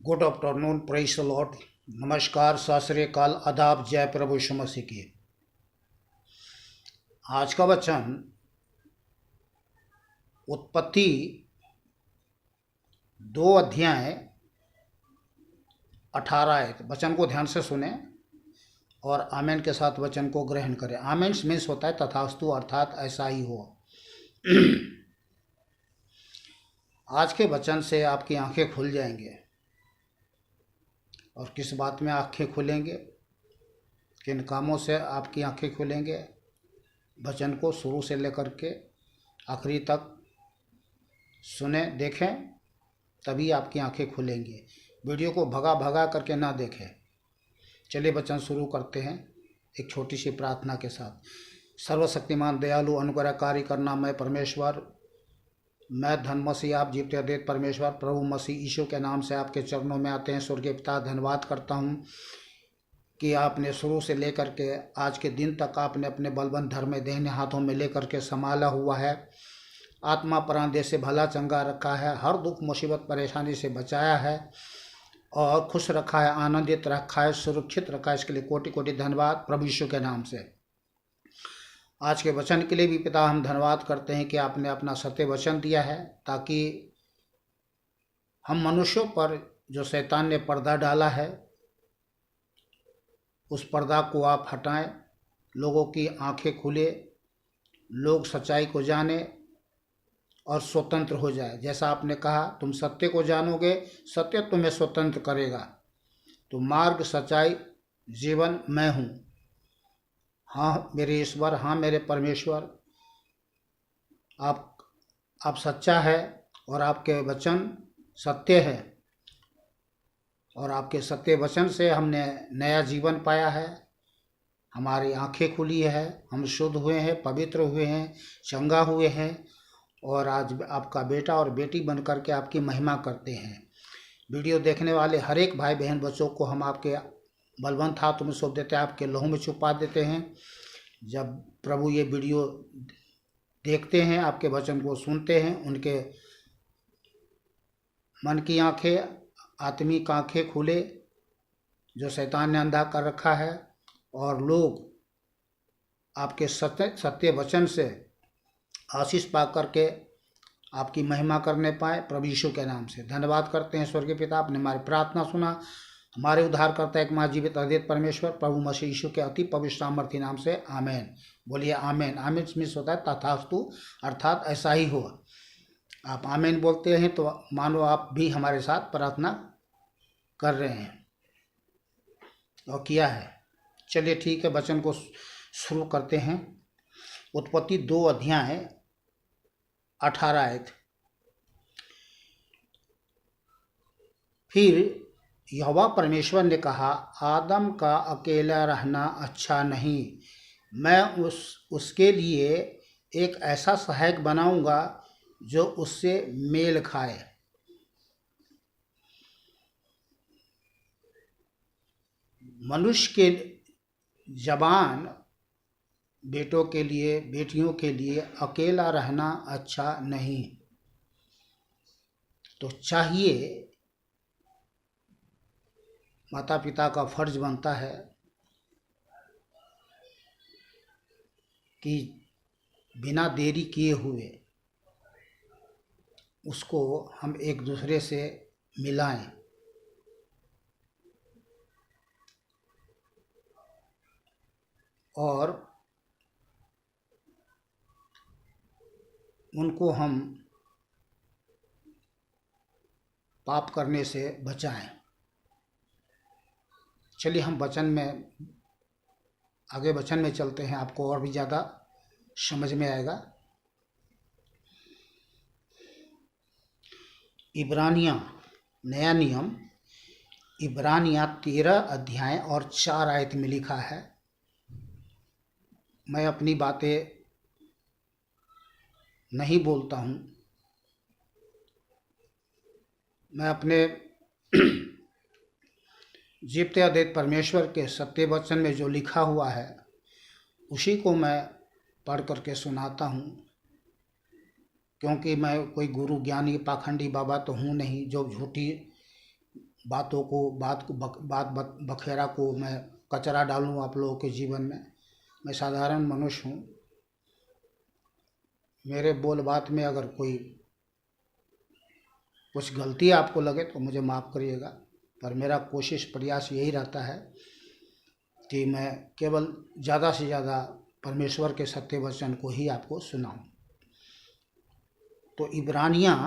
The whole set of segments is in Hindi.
Good afternoon, praise the Lord. नमस्कार, सत श्री अकाल, आदाब, जय प्रभु यीशु मसीह की। आज का वचन उत्पत्ति 2 अध्याय 18 वचन को ध्यान से सुने और आमेन के साथ वचन को ग्रहण करें। आमेन मीन्स होता है तथास्तु, अर्थात ऐसा ही हो। आज के वचन से आपकी आंखें खुल जाएंगे। और किस बात में आंखें खुलेंगे, किन कामों से आपकी आंखें खुलेंगे, वचन को शुरू से लेकर के आखिरी तक सुने, देखें, तभी आपकी आंखें खुलेंगी। वीडियो को भगा भगा करके ना देखें। चलिए वचन शुरू करते हैं एक छोटी सी प्रार्थना के साथ। सर्वशक्तिमान, दयालु, अनुग्रहकारी करना मैं परमेश्वर, मैं धन मसीह, आप जीवते अद्वैत परमेश्वर प्रभु मसीह यीशु के नाम से आपके चरणों में आते हैं। स्वर्गीय पिता, धन्यवाद करता हूँ कि आपने शुरू से लेकर के आज के दिन तक आपने अपने बलवंत धर्म देहने हाथों में लेकर के संभाला हुआ है। आत्मा प्राण देह से भला चंगा रखा है, हर दुख मुसीबत परेशानी से बचाया है और खुश रखा है, आनंदित रखा है, सुरक्षित रखा है। इसके लिए कोटि कोटि धन्यवाद प्रभु यीशु के नाम से। आज के वचन के लिए भी पिता हम धन्यवाद करते हैं कि आपने अपना सत्य वचन दिया है, ताकि हम मनुष्यों पर जो शैतान ने पर्दा डाला है उस पर्दा को आप हटाएं, लोगों की आंखें खुले, लोग सच्चाई को जाने और स्वतंत्र हो जाए। जैसा आपने कहा, तुम सत्य को जानोगे, सत्य तुम्हें स्वतंत्र करेगा। तो मार्ग, सच्चाई, जीवन मैं हूँ। हाँ मेरे ईश्वर, हाँ मेरे परमेश्वर, आप सच्चा है और आपके वचन सत्य है और आपके सत्य वचन से हमने नया जीवन पाया है। हमारी आंखें खुली है, हम शुद्ध हुए हैं, पवित्र हुए हैं, चंगा हुए हैं और आज आपका बेटा और बेटी बन करके आपकी महिमा करते हैं। वीडियो देखने वाले हर एक भाई बहन बच्चों को हम आपके बलवंत हाथों में सौंप देते हैं, आपके लहू में छुपा देते हैं। जब प्रभु ये वीडियो देखते हैं, आपके वचन को सुनते हैं, उनके मन की आंखें, आत्मिक आंखें खुले, जो शैतान ने अंधा कर रखा है, और लोग आपके सत्य वचन से आशीष पा करके आपकी महिमा करने पाए। प्रभु यीशु के नाम से धन्यवाद करते हैं। स्वर्गीय पिता, आपने हमारी प्रार्थना सुना। हमारे उद्धार करता एक माँ जीवित अद्वैत परमेश्वर प्रभु मसीह यीशु के अति पवित्र सामर्थी नाम से आमेन। बोलिए आमेन। आमेन मीन्स होता है तथास्तु, अर्थात ऐसा ही हो। आप आमेन बोलते हैं तो मानो आप भी हमारे साथ प्रार्थना कर रहे हैं और किया है। चलिए ठीक है, वचन को शुरू करते हैं। उत्पत्ति 2 अध्याय 18। फिर यहोवा परमेश्वर ने कहा, आदम का अकेला रहना अच्छा नहीं, मैं उसके लिए एक ऐसा सहायक बनाऊंगा जो उससे मेल खाए। मनुष्य के जवान बेटों के लिए, बेटियों के लिए अकेला रहना अच्छा नहीं। तो चाहिए, माता पिता का फर्ज बनता है कि बिना देरी किए हुए उसको हम एक दूसरे से मिलाएं। और उनको हम पाप करने से बचाएं। चलिए हम वचन में आगे वचन में चलते हैं, आपको और भी ज़्यादा समझ में आएगा। इब्रानियाँ, नया नियम, इब्रानियाँ 13 अध्याय और 4 आयत में लिखा है। मैं अपनी बातें नहीं बोलता हूँ, मैं अपने जीवते अद्वैत परमेश्वर के सत्य वचन में जो लिखा हुआ है उसी को मैं पढ़ करके सुनाता हूँ। क्योंकि मैं कोई गुरु ज्ञानी पाखंडी बाबा तो हूँ नहीं जो झूठी बातों को बखेरा को मैं कचरा डालूं आप लोगों के जीवन में। मैं साधारण मनुष्य हूँ। मेरे बोल बात में अगर कोई कुछ गलती आपको लगे तो मुझे माफ़ करिएगा, पर मेरा कोशिश प्रयास यही रहता है कि मैं केवल ज़्यादा से ज़्यादा परमेश्वर के सत्य वचन को ही आपको सुनाऊं। तो इब्रानियाँ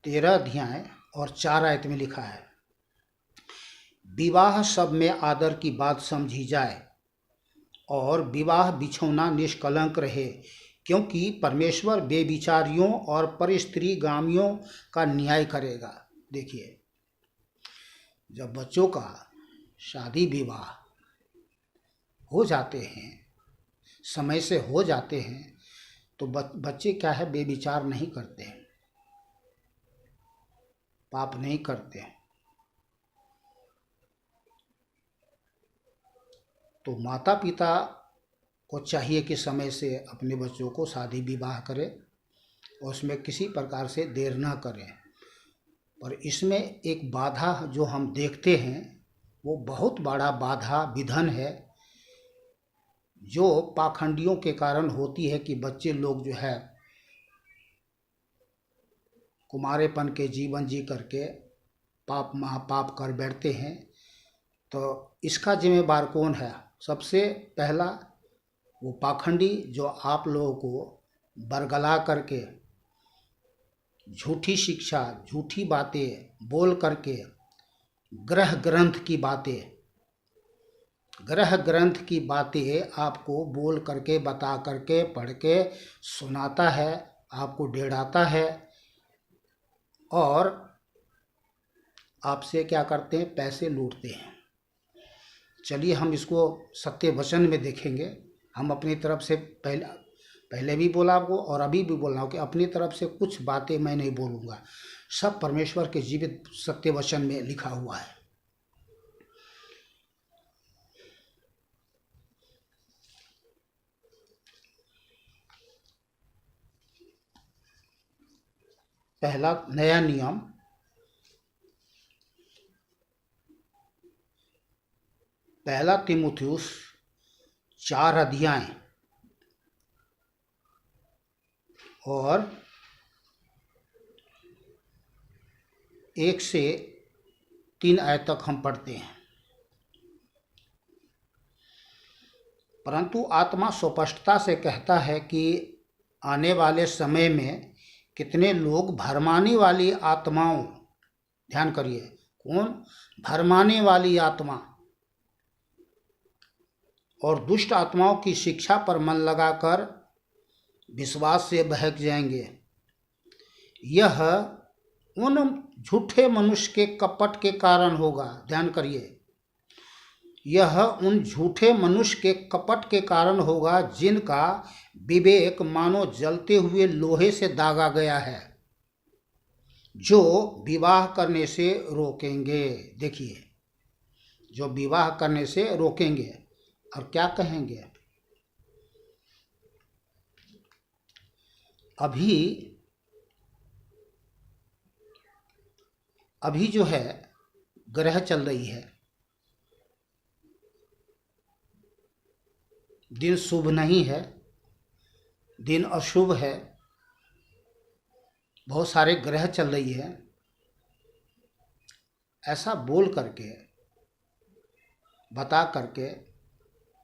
13 अध्याय और 4 आयत में लिखा है, विवाह सब में आदर की बात समझी जाए और विवाह बिछौना निष्कलंक रहे, क्योंकि परमेश्वर बेविचारियों और परस्त्रीगामियों का न्याय करेगा। देखिए, जब बच्चों का शादी विवाह हो जाते हैं, समय से हो जाते हैं, तो बच्चे क्या है, बेविचार नहीं करते हैं, पाप नहीं करते हैं। तो माता पिता को चाहिए कि समय से अपने बच्चों को शादी विवाह करें और उसमें किसी प्रकार से देर ना करें। पर इसमें एक बाधा जो हम देखते हैं वो बहुत बड़ा बाधा विधन है, जो पाखंडियों के कारण होती है कि बच्चे लोग जो है कुमारेपन के जीवन जी करके पाप महापाप कर बैठते हैं। तो इसका जिम्मेदार कौन है? सबसे पहला वो पाखंडी जो आप लोगों को बरगला करके झूठी शिक्षा, झूठी बातें बोल करके ग्रह ग्रंथ की बातें आपको बोल करके, बता करके, पढ़ के सुनाता है, आपको डेढ़ाता है और आपसे क्या करते हैं, पैसे लूटते हैं। चलिए हम इसको सत्य वचन में देखेंगे। हम अपनी तरफ से पहले भी बोला आपको और अभी भी बोल रहा हूँ कि अपनी तरफ से कुछ बातें मैं नहीं बोलूँगा, सब परमेश्वर के जीवित सत्य वचन में लिखा हुआ है। पहला नया नियम 1 तीमुथियुस 4 अध्याय और 1 से 3 आयत तक हम पढ़ते हैं। परंतु आत्मा स्पष्टता से कहता है कि आने वाले समय में कितने लोग भरमाने वाली आत्माओं, ध्यान करिए, कौन? भरमाने वाली आत्मा और दुष्ट आत्माओं की शिक्षा पर मन लगाकर विश्वास से बहक जाएंगे। यह उन झूठे मनुष्य के कपट के कारण होगा। ध्यान करिए, यह उन झूठे मनुष्य के कपट के कारण होगा जिनका विवेक मानो जलते हुए लोहे से दागा गया है, जो विवाह करने से रोकेंगे। देखिए, जो विवाह करने से रोकेंगे और क्या कहेंगे, अभी जो है ग्रह चल रही है, दिन शुभ नहीं है, दिन अशुभ है, बहुत सारे ग्रह चल रही है। ऐसा बोल करके, बता करके,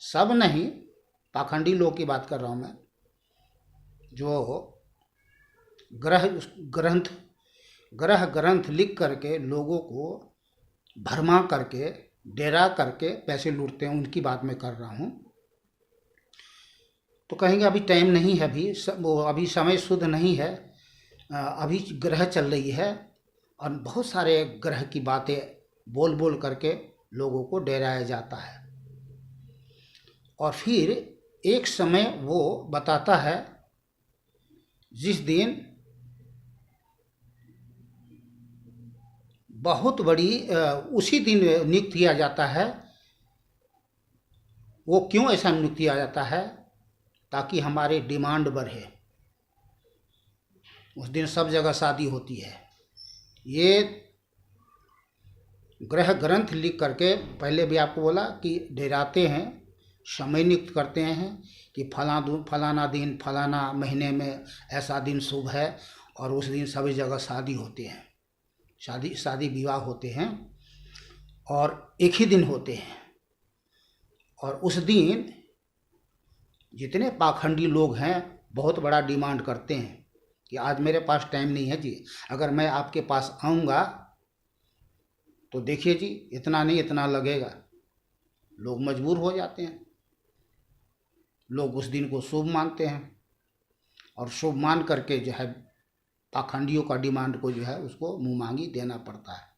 सब नहीं, पाखंडी लोग की बात कर रहा हूँ मैं, जो ग्रह ग्रंथ लिख करके लोगों को भरमा करके, डेरा करके पैसे लूटते हैं, उनकी बात मैं कर रहा हूँ। तो कहेंगे अभी टाइम नहीं है, अभी समय शुद्ध नहीं है, अभी ग्रह चल रही है, और बहुत सारे ग्रह की बातें बोल बोल करके लोगों को डराया जाता है। और फिर एक समय वो बताता है जिस दिन बहुत बड़ी उसी दिन नियुक्त किया जाता है। वो क्यों ऐसा नियुक्त किया जाता है? ताकि हमारे डिमांड बढ़े। उस दिन सब जगह शादी होती है। ये ग्रह ग्रंथ लिख करके, पहले भी आपको बोला कि डराते हैं, समय नियुक्त करते हैं कि फलाना दिन फलाना महीने में ऐसा दिन शुभ है, और उस दिन सभी जगह शादी होते हैं, शादी विवाह होते हैं, और एक ही दिन होते हैं। और उस दिन जितने पाखंडी लोग हैं बहुत बड़ा डिमांड करते हैं कि आज मेरे पास टाइम नहीं है जी, अगर मैं आपके पास आऊँगा तो देखिए जी इतना नहीं इतना लगेगा। लोग मजबूर हो जाते हैं, लोग उस दिन को शुभ मानते हैं, और शुभ मान करके जो है पाखंडियों का डिमांड को जो है उसको मुँह मांगी देना पड़ता है।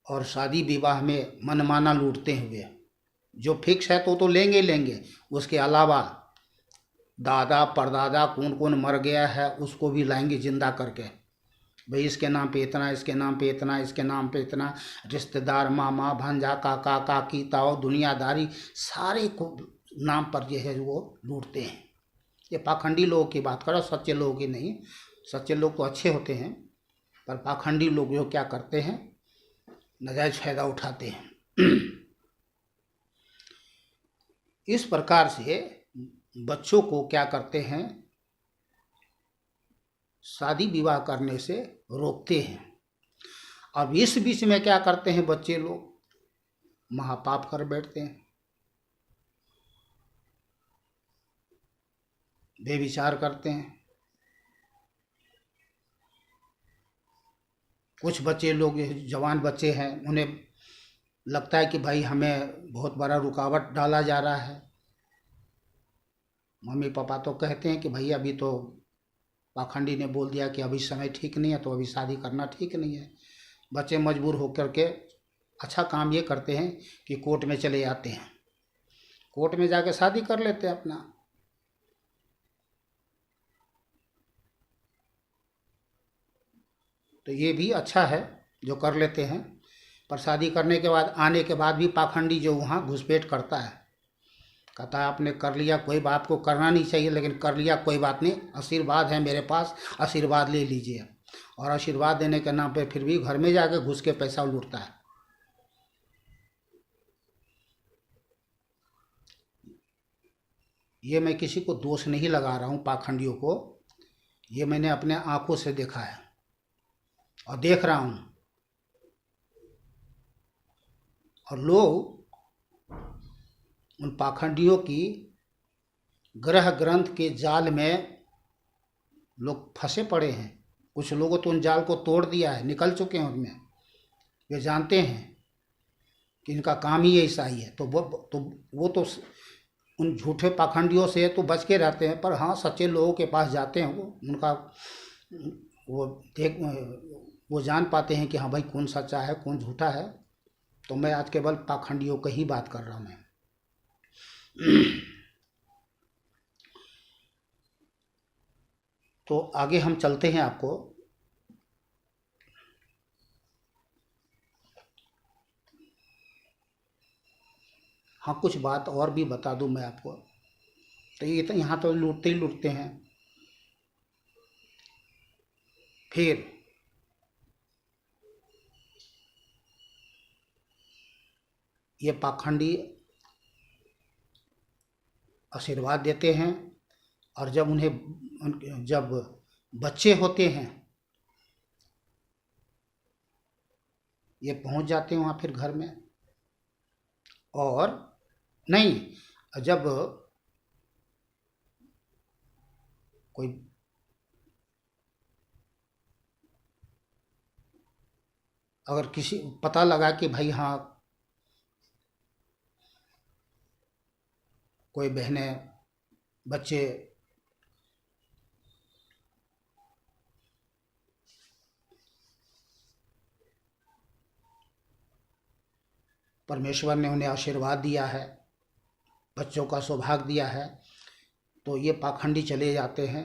और शादी विवाह में मनमाना लूटते हुए, जो फिक्स है तो लेंगे लेंगे, उसके अलावा दादा परदादा कौन कौन मर गया है उसको भी लाएंगे जिंदा करके, भाई इसके नाम पे इतना, इसके नाम पे इतना, इसके नाम पे इतना, रिश्तेदार मामा भांजा काका काकी ताऊ दुनियादारी सारे को नाम पर जो है वो लूटते हैं। ये पाखंडी लोगों की बात करो, सच्चे लोगों की नहीं। सच्चे लोग तो अच्छे होते हैं, पर पाखंडी लोग जो क्या करते हैं, नाजायज फायदा उठाते हैं। इस प्रकार से बच्चों को क्या करते हैं, शादी विवाह करने से रोकते हैं। अब इस बीच में क्या करते हैं बच्चे लोग, महापाप कर बैठते हैं, बेविचार करते हैं। कुछ बच्चे लोग जवान बच्चे हैं, उन्हें लगता है कि भाई हमें बहुत बड़ा रुकावट डाला जा रहा है। मम्मी पापा तो कहते हैं कि भाई अभी तो पाखंडी ने बोल दिया कि अभी समय ठीक नहीं है, तो अभी शादी करना ठीक नहीं है। बच्चे मजबूर होकर के अच्छा काम ये करते हैं कि कोर्ट में चले जाते हैं, कोर्ट में जाके शादी कर लेते हैं अपना। तो ये भी अच्छा है जो कर लेते हैं, पर शादी करने के बाद आने के बाद भी पाखंडी जो वहाँ घुसपैठ करता है, कहता है आपने कर लिया, कोई बात को करना नहीं चाहिए लेकिन कर लिया, कोई बात नहीं, आशीर्वाद है मेरे पास, आशीर्वाद ले लीजिए। और आशीर्वाद देने के नाम पे फिर भी घर में जाके घुस के पैसा लूटता है। ये मैं किसी को दोष नहीं लगा रहा हूँ पाखंडियों को, ये मैंने अपने आंखों से देखा है और देख रहा हूँ। और लोग उन पाखंडियों की ग्रह ग्रंथ के जाल में लोग फंसे पड़े हैं। कुछ लोगों तो उन जाल को तोड़ दिया है, निकल चुके हैं उनमें, वे जानते हैं कि इनका काम ही ऐसा ही है। तो वो तो उन झूठे पाखंडियों से तो बच के रहते हैं, पर हाँ सच्चे लोगों के पास जाते हैं, वो उनका वो जान पाते हैं कि हाँ भाई कौन सच्चा है कौन झूठा है। तो मैं आज केवल पाखंडियों की ही बात कर रहा हूँ मैं। तो आगे हम चलते हैं आपको। हाँ कुछ बात और भी बता दूं मैं आपको। तो ये तो यहाँ तो लूटते ही लूटते हैं। फिर ये पाखंडी आशीर्वाद देते हैं, और जब बच्चे होते हैं ये पहुंच जाते हैं वहाँ फिर घर में। और नहीं, जब कोई अगर किसी पता लगा कि भाई हाँ कोई बहनें बच्चे परमेश्वर ने उन्हें आशीर्वाद दिया है, बच्चों का सौभाग्य दिया है, तो ये पाखंडी चले जाते हैं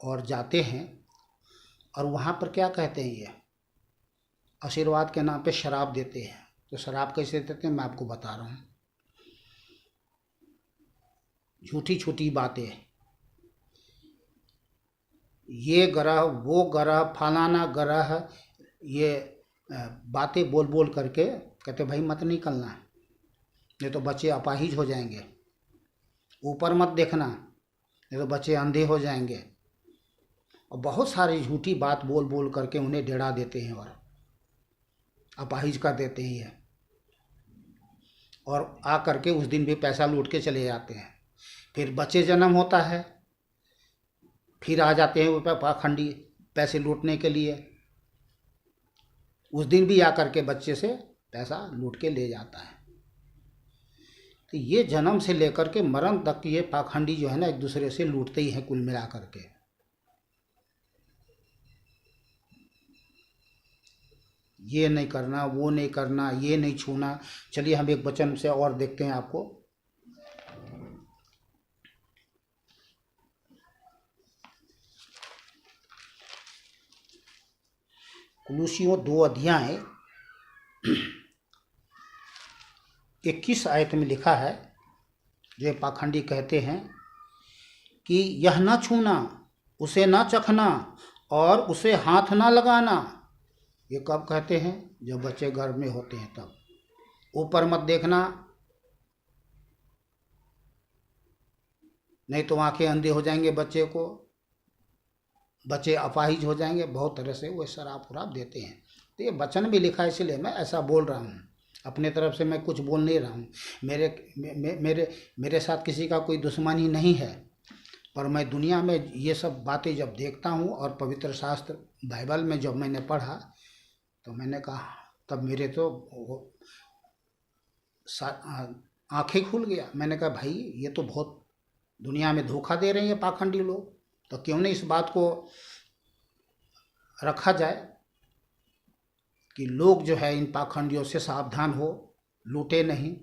और जाते हैं। और वहाँ पर क्या कहते हैं, ये आशीर्वाद के नाम पे शराब देते हैं। तो शराब कैसे देते हैं मैं आपको बता रहा हूँ। झूठी छोटी बातें, ये ग्रह वो ग्रह फलाना ग्रह, ये बातें बोल बोल करके कहते भाई मत निकलना, नहीं तो बच्चे अपाहिज हो जाएंगे। ऊपर मत देखना, नहीं तो बच्चे अंधे हो जाएंगे। और बहुत सारी झूठी बात बोल बोल करके उन्हें डरा देते हैं और अपाहिज कर देते हैं ये, और आ करके उस दिन भी पैसा लूट के चले जाते हैं। फिर बच्चे जन्म होता है, फिर आ जाते हैं वो पाखंडी पैसे लूटने के लिए। उस दिन भी आ करके बच्चे से पैसा लूट के ले जाता है। तो ये जन्म से लेकर के मरण तक ये पाखंडी जो है ना एक दूसरे से लूटते ही हैं कुल मिला करके। ये नहीं करना, वो नहीं करना, ये नहीं छूना। चलिए हम एक वचन से और देखते हैं आपको। कुलूसियों 2 अध्याय 21 आयत में लिखा है, जो पाखंडी कहते हैं कि यह न छूना, उसे न चखना और उसे हाथ न लगाना। ये कब कहते हैं? जब बच्चे गर्भ में होते हैं तब। ऊपर मत देखना, नहीं तो आंखें अंधे हो जाएंगे बच्चे को, बच्चे अपाहिज हो जाएंगे। बहुत तरह से वो शराब वराब देते हैं। तो ये वचन भी लिखा है, इसलिए मैं ऐसा बोल रहा हूँ। अपने तरफ से मैं कुछ बोल नहीं रहा हूँ। मेरे साथ किसी का कोई दुश्मनी नहीं है, पर मैं दुनिया में ये सब बातें जब देखता हूँ और पवित्र शास्त्र बाइबल में जब मैंने पढ़ा तो मैंने कहा, तब मेरे तो आंखें खुल गया। मैंने कहा भाई ये तो बहुत दुनिया में धोखा दे रहे हैं पाखंडी लोग, तो क्यों नहीं इस बात को रखा जाए कि लोग जो है इन पाखंडियों से सावधान हो, लूटे नहीं।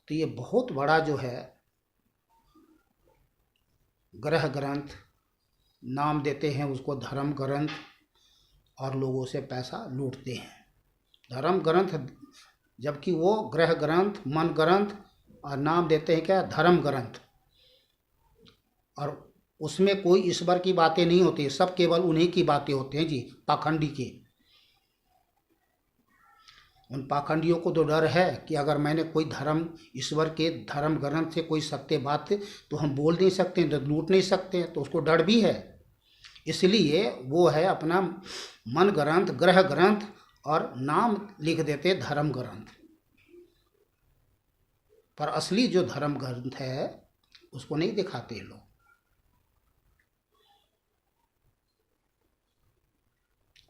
तो ये बहुत बड़ा जो है ग्रह ग्रंथ नाम देते हैं उसको धर्म ग्रंथ, और लोगों से पैसा लूटते हैं। धर्म ग्रंथ, जबकि वो ग्रह ग्रंथ, मन ग्रंथ, और नाम देते हैं क्या? धर्म ग्रंथ। और उसमें कोई ईश्वर की बातें नहीं होती, सब केवल उन्हीं की बातें होती हैं जी, पाखंडी की। उन पाखंडियों को तो डर है कि अगर मैंने कोई धर्म, ईश्वर के धर्म ग्रंथ से कोई सत्य बात तो हम बोल नहीं सकते, तो लूट नहीं सकते, तो उसको डर भी है। इसलिए वो है अपना मन ग्रंथ, ग्रह ग्रंथ, और नाम लिख देते धर्म ग्रंथ। पर असली जो धर्म ग्रंथ है उसको नहीं दिखाते लोग।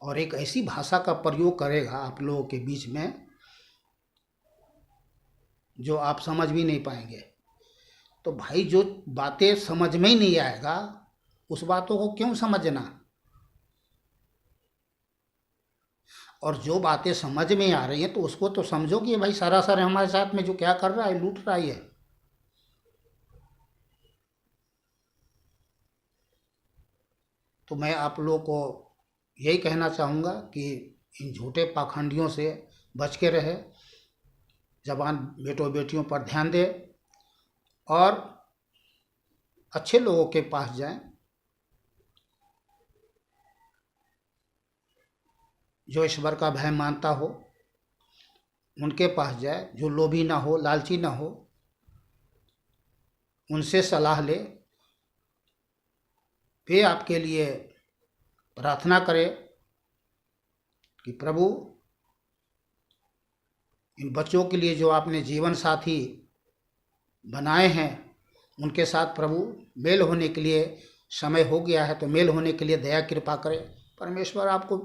और एक ऐसी भाषा का प्रयोग करेगा आप लोगों के बीच में जो आप समझ भी नहीं पाएंगे। तो भाई जो बातें समझ में ही नहीं आएगा उस बातों को क्यों समझना, और जो बातें समझ में आ रही हैं तो उसको तो समझो कि भाई सरासर हमारे साथ में जो क्या कर रहा है, लूट रहा है। तो मैं आप लोगों को यही कहना चाहूँगा कि इन झूठे पाखंडियों से बच के रहे, जवान बेटों बेटियों पर ध्यान दे और अच्छे लोगों के पास जाएं, जो ईश्वर का भय मानता हो उनके पास जाए, जो लोभी ना हो, लालची ना हो, उनसे सलाह ले। वे आपके लिए प्रार्थना करें कि प्रभु इन बच्चों के लिए जो आपने जीवन साथी बनाए हैं उनके साथ प्रभु मेल होने के लिए समय हो गया है, तो मेल होने के लिए दया कृपा करें। परमेश्वर आपको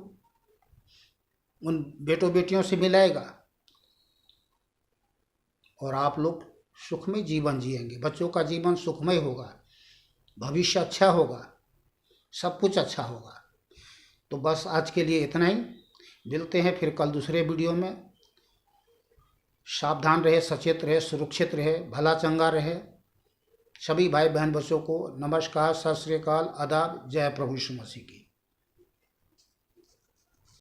उन बेटों बेटियों से मिलाएगा और आप लोग सुखमय जीवन जिएंगे। बच्चों का जीवन सुखमय होगा, भविष्य अच्छा होगा, सब कुछ अच्छा होगा। तो बस आज के लिए इतना ही। मिलते हैं फिर कल दूसरे वीडियो में। सावधान रहे, सचेत रहे, सुरक्षित रहे, भला चंगा रहे। सभी भाई बहन बच्चों को नमस्कार, सत श्री अकाल, आदाब। जय प्रभु यीशु मसीह की।